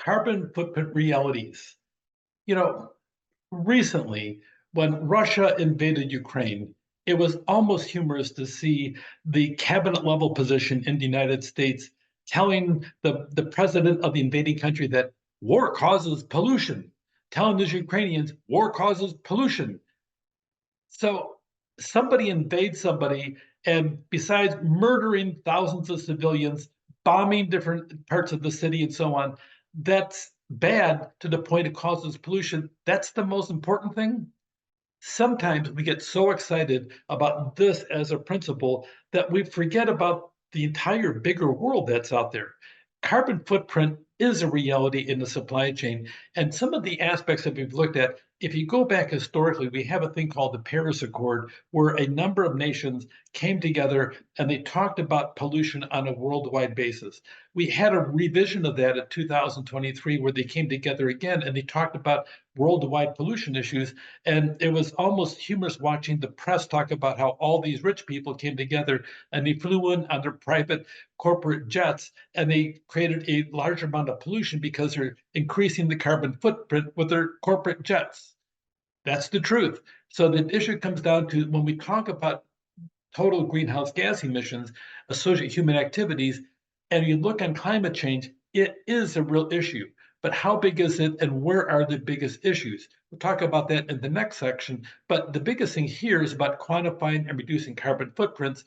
Carbon footprint realities. You know, recently, when Russia invaded Ukraine, it was almost humorous to see the cabinet level position in the United States telling the president of the invading country that war causes pollution, telling the Ukrainians war causes pollution. So somebody invades somebody, and besides murdering thousands of civilians, bombing different parts of the city, and so on, that's bad to the point it causes pollution. That's the most important thing. Sometimes we get so excited about this as a principle that we forget about the entire bigger world that's out there. Carbon footprint is a reality in the supply chain. And some of the aspects that we've looked at, if you go back historically, we have a thing called the Paris Accord, where a number of nations came together and they talked about pollution on a worldwide basis. We had a revision of that in 2023 where they came together again and they talked about worldwide pollution issues. And it was almost humorous watching the press talk about how all these rich people came together and they flew in on their private corporate jets and they created a large amount of pollution because they're increasing the carbon footprint with their corporate jets. That's the truth. So the issue comes down to when we talk about total greenhouse gas emissions associated with human activities, and you look on climate change, it is a real issue. But how big is it and where are the biggest issues? We'll talk about that in the next section. But the biggest thing here is about quantifying and reducing carbon footprints.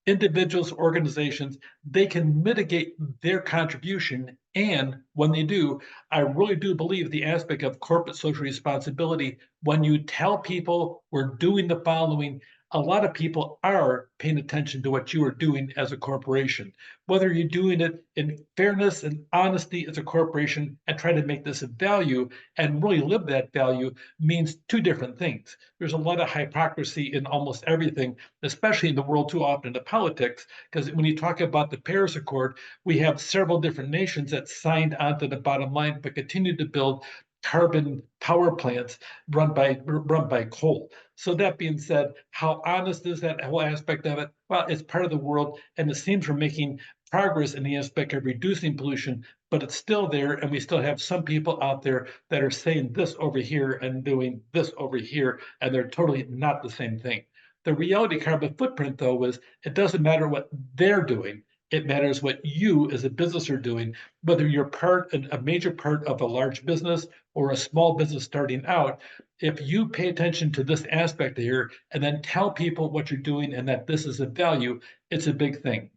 Individuals, organizations, they can mitigate their contribution. And when they do, I really do believe the aspect of corporate social responsibility, when you tell people we're doing the following, a lot of people are paying attention to what you are doing as a corporation. Whether you're doing it in fairness and honesty as a corporation and try to make this a value and really live that value means two different things. There's a lot of hypocrisy in almost everything, especially in the world too often in politics, because when you talk about the Paris Accord, we have several different nations that signed onto the bottom line but continue to build carbon power plants run by coal. So that being said, how honest is that whole aspect of it? Well, it's part of the world, and it seems we're making progress in the aspect of reducing pollution, but it's still there, and we still have some people out there that are saying this over here and doing this over here, and they're totally not the same thing. The reality carbon footprint, though, is it doesn't matter what they're doing. It matters what you as a business are doing, whether you're a major part of a large business or a small business starting out. If you pay attention to this aspect here and then tell people what you're doing and that this is a value, it's a big thing.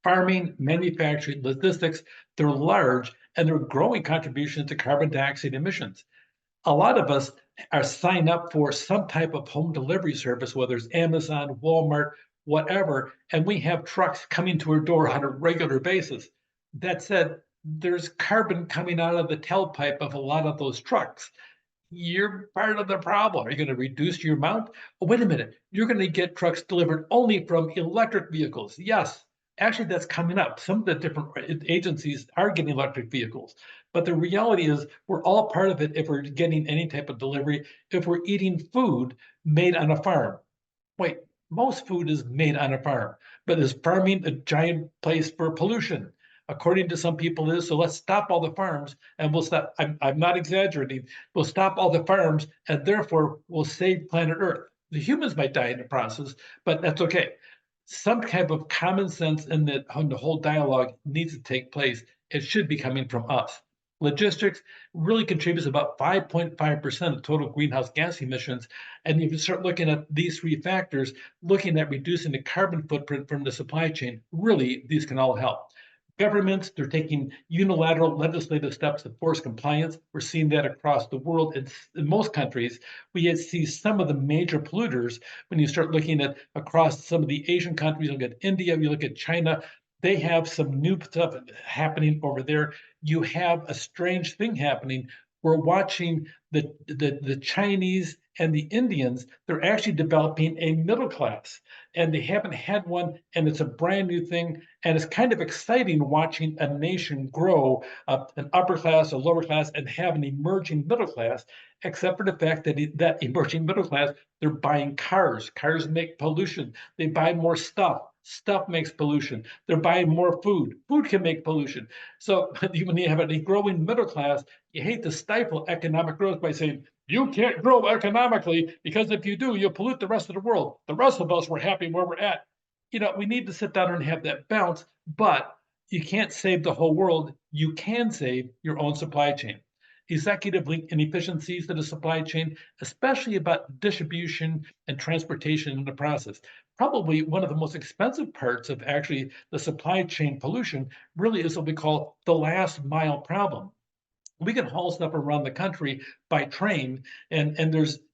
Farming, manufacturing, logistics, they're large and they're growing contributions to carbon dioxide emissions. A lot of us are signed up for some type of home delivery service, whether it's Amazon, Walmart, whatever, and we have trucks coming to our door on a regular basis. That said, there's carbon coming out of the tailpipe of a lot of those trucks. You're part of the problem. Are you going to reduce your amount? Oh, wait a minute. You're going to get trucks delivered only from electric vehicles. Yes, actually, that's coming up. Some of the different agencies are getting electric vehicles. But the reality is, we're all part of it if we're getting any type of delivery, if we're eating food made on a farm. Wait, most food is made on a farm, but is farming a giant place for pollution? According to some people, it is. So let's stop all the farms and we'll stop. I'm not exaggerating. We'll stop all the farms and therefore we'll save planet Earth. The humans might die in the process, but that's okay. Some type of common sense in the whole dialogue needs to take place. It should be coming from us. Logistics really contributes about 5.5% of total greenhouse gas emissions. And if you start looking at these three factors, looking at reducing the carbon footprint from the supply chain, really, these can all help. Governments, they're taking unilateral legislative steps to force compliance. We're seeing that across the world. In most countries, we see some of the major polluters. When you start looking at across some of the Asian countries, you look at India, you look at China, they have some new stuff happening over there. You have a strange thing happening. We're watching the Chinese and the Indians, they're actually developing a middle class, and they haven't had one, and it's a brand new thing. And it's kind of exciting watching a nation grow an upper class, a lower class, and have an emerging middle class, except for the fact that that emerging middle class, they're buying cars. Cars make pollution. They buy more stuff. Stuff makes pollution. They're buying more food. Food can make pollution. So when you have a growing middle class, you hate to stifle economic growth by saying, you can't grow economically because if you do, you'll pollute the rest of the world. The rest of us, we're happy where we're at. We need to sit down and have that balance, but you can't save the whole world. You can save your own supply chain. Executive link inefficiencies to the supply chain, especially about distribution and transportation in the process. Probably one of the most expensive parts of actually the supply chain pollution really is what we call the last mile problem. We can haul stuff around the country by train, and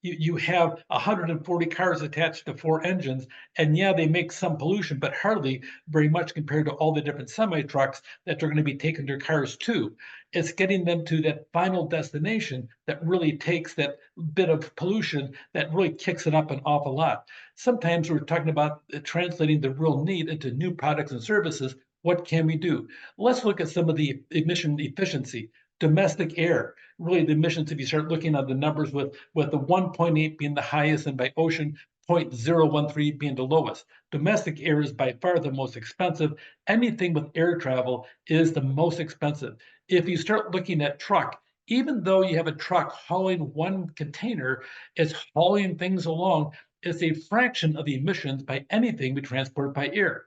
you have 140 cars attached to 4 engines, and yeah, they make some pollution, but hardly very much compared to all the different semi trucks that they're going to be taking their cars to. It's getting them to that final destination that really takes that bit of pollution that really kicks it up an awful lot. Sometimes we're talking about translating the real need into new products and services. What can we do? Let's look at some of the emission efficiency. Domestic air, really the emissions, if you start looking at the numbers with the 1.8 being the highest and by ocean 0.013 being the lowest. Domestic air is by far the most expensive. Anything with air travel is the most expensive. If you start looking at truck, even though you have a truck hauling one container, it's hauling things along. It's a fraction of the emissions by anything we transport by air.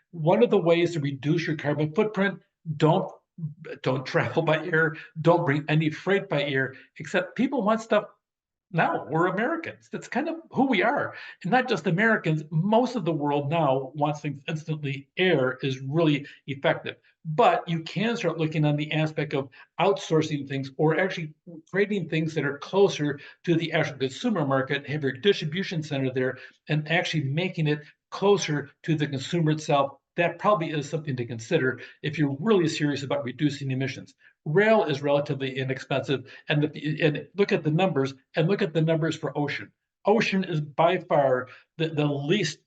One of the ways to reduce your carbon footprint, don't don't travel by air, don't bring any freight by air, except people want stuff now. We're Americans. That's kind of who we are. And not just Americans, most of the world now wants things instantly. Air is really effective. But you can start looking on the aspect of outsourcing things or actually creating things that are closer to the actual consumer market, have your distribution center there, and actually making it closer to the consumer itself. That probably is something to consider if you're really serious about reducing emissions. Rail is relatively inexpensive, and look at the numbers, and look at the numbers for ocean. Ocean is by far the least,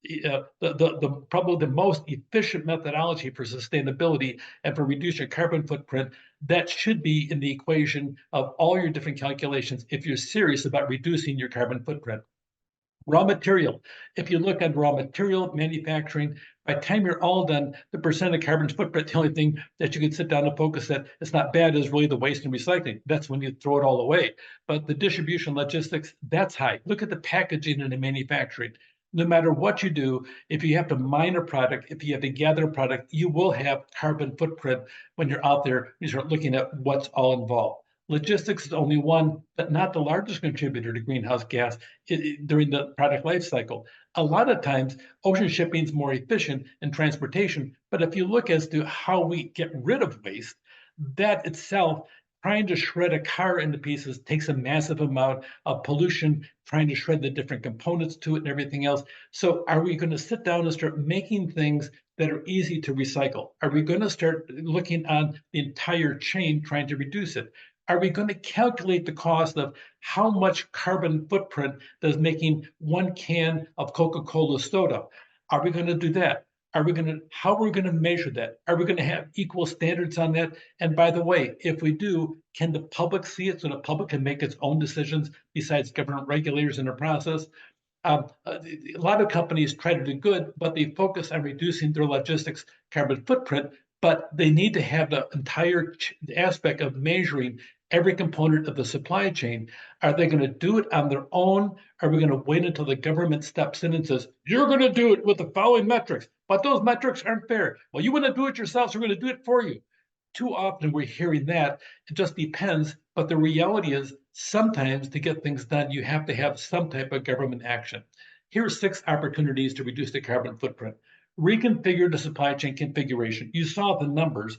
the probably the most efficient methodology for sustainability and for reducing your carbon footprint. That should be in the equation of all your different calculations if you're serious about reducing your carbon footprint. Raw material. If you look at raw material manufacturing, by the time you're all done, the percent of carbon footprint, the only thing that you can sit down and focus that it's not bad is really the waste and recycling. That's when you throw it all away. But the distribution logistics, that's high. Look at the packaging and the manufacturing. No matter what you do, if you have to mine a product, if you have to gather a product, you will have carbon footprint when you're out there. You start looking at what's all involved. Logistics is only one, but not the largest contributor to greenhouse gas during the product life cycle. A lot of times, ocean shipping is more efficient in transportation, but if you look as to how we get rid of waste, that itself, trying to shred a car into pieces takes a massive amount of pollution, trying to shred the different components to it and everything else. So are we going to sit down and start making things that are easy to recycle? Are we going to start looking on the entire chain trying to reduce it? Are we going to calculate the cost of how much carbon footprint does making one can of Coca-Cola soda? Are we going to do that? How are we going to measure that? Are we going to have equal standards on that? And by the way, if we do, can the public see it so the public can make its own decisions besides government regulators in the process? A lot of companies try to do good, but they focus on reducing their logistics carbon footprint, but they need to have the entire aspect of measuring every component of the supply chain. Are they going to do it on their own? Are we going to wait until the government steps in and says, you're going to do it with the following metrics, but those metrics aren't fair? Well, you want to do it yourself, so we're going to do it for you. Too often we're hearing that. It just depends. But the reality is sometimes to get things done, you have to have some type of government action. Here are 6 opportunities to reduce the carbon footprint. Reconfigure the supply chain configuration. You saw the numbers.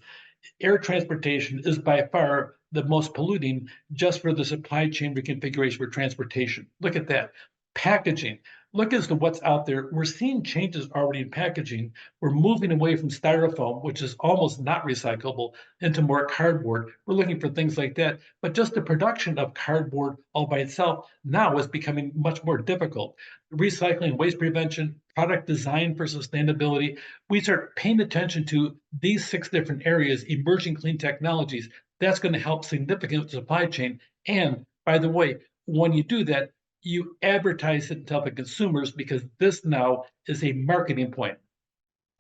Air transportation is by far the most polluting just for the supply chain reconfiguration for transportation. Look at that. Packaging. Look as to what's out there. We're seeing changes already in packaging. We're moving away from styrofoam, which is almost not recyclable, into more cardboard. We're looking for things like that. But just the production of cardboard all by itself now is becoming much more difficult. Recycling, waste prevention, product design for sustainability. We start paying attention to these 6 different areas, emerging clean technologies. That's going to help significant supply chain. And by the way, when you do that, you advertise it and tell the consumers because this now is a marketing point.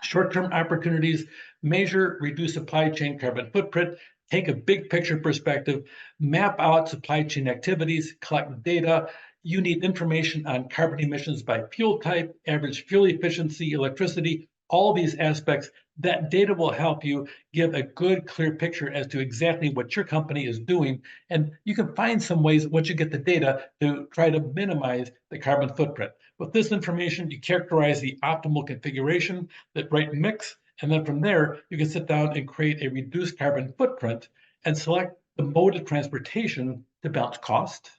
Short-term opportunities, measure, reduce supply chain carbon footprint, take a big picture perspective, map out supply chain activities, collect data. You need information on carbon emissions by fuel type, average fuel efficiency, electricity, all these aspects. That data will help you give a good, clear picture as to exactly what your company is doing. And you can find some ways once you get the data to try to minimize the carbon footprint. With this information, you characterize the optimal configuration, that right mix, and then from there, you can sit down and create a reduced carbon footprint and select the mode of transportation to balance cost,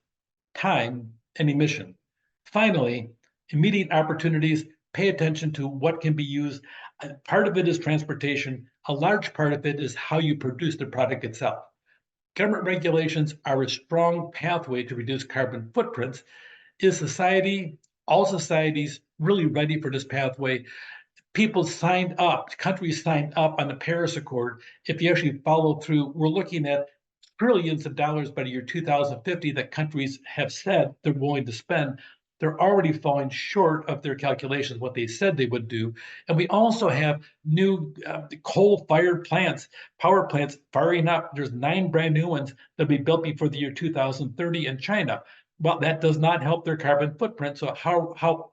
time, and emission. Finally, immediate opportunities, pay attention to what can be used. Part of it is transportation. A large part of it is how you produce the product itself. Government regulations are a strong pathway to reduce carbon footprints. Is society, all societies, really ready for this pathway? People signed up, countries signed up on the Paris Accord. If you actually follow through, we're looking at trillions of dollars by the year 2050 that countries have said they're willing to spend. They're already falling short of their calculations, what they said they would do. And we also have new coal-fired plants, power plants firing up. There's 9 brand new ones that'll be built before the year 2030 in China. Well, that does not help their carbon footprint. So how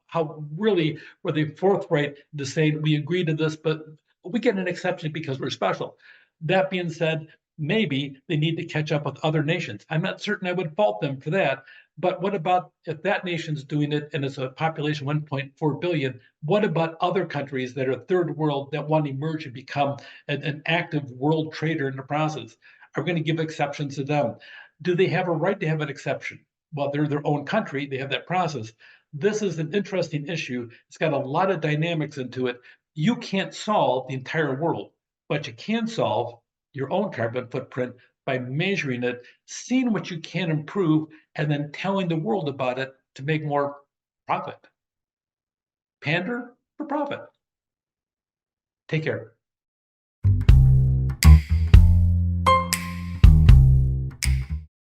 really were they forthright to say we agree to this, but we get an exception because we're special? That being said, maybe they need to catch up with other nations. I'm not certain I would fault them for that. But what about if that nation's doing it and it's a population 1.4 billion? What about other countries that are third world that want to emerge and become an active world trader in the process? Are we going to give exceptions to them? Do they have a right to have an exception? Well, they're their own country, they have that process. This is an interesting issue. It's got a lot of dynamics into it. You can't solve the entire world, but you can solve your own carbon footprint by measuring it, seeing what you can improve, and then telling the world about it to make more profit. Pander for profit. Take care.